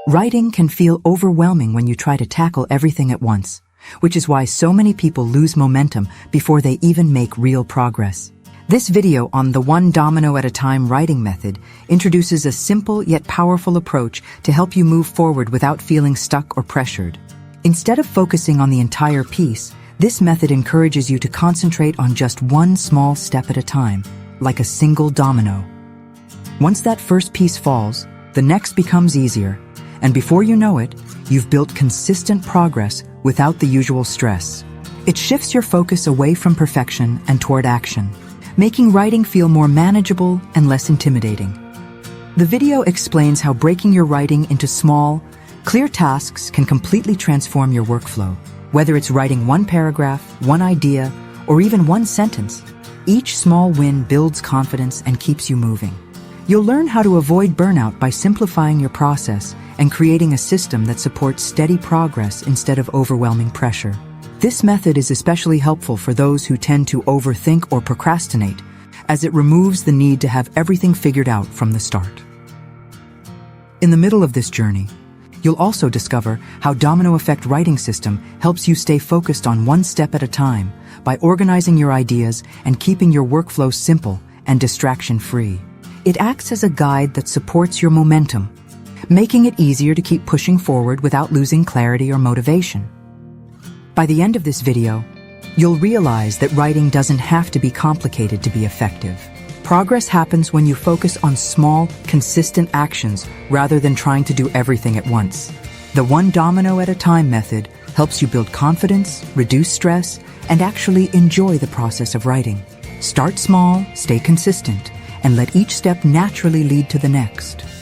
Writing can feel overwhelming when you try to tackle everything at once, which is why so many people lose momentum before they even make real progress. This video on the one-domino-at-a-time writing method introduces a simple yet powerful approach to help you move forward without feeling stuck or pressured. Instead of focusing on the entire piece, this method encourages you to concentrate on just one small step at a time, like a single domino. Once that first piece falls, the next becomes easier, and before you know it, you've built consistent progress without the usual stress. It shifts your focus away from perfection and toward action, making writing feel more manageable and less intimidating. The video explains how breaking your writing into small, clear tasks can completely transform your workflow. Whether it's writing one paragraph, one idea, or even one sentence, each small win builds confidence and keeps you moving. You'll learn how to avoid burnout by simplifying your process and creating a system that supports steady progress instead of overwhelming pressure. This method is especially helpful for those who tend to overthink or procrastinate, as it removes the need to have everything figured out from the start. In the middle of this journey, you'll also discover how Domino Effect Writing System helps you stay focused on one step at a time by organizing your ideas and keeping your workflow simple and distraction-free. It acts as a guide that supports your momentum, making it easier to keep pushing forward without losing clarity or motivation. By the end of this video, you'll realize that writing doesn't have to be complicated to be effective. Progress happens when you focus on small, consistent actions rather than trying to do everything at once. The one domino at a time method helps you build confidence, reduce stress, and actually enjoy the process of writing. Start small, stay consistent, and let each step naturally lead to the next.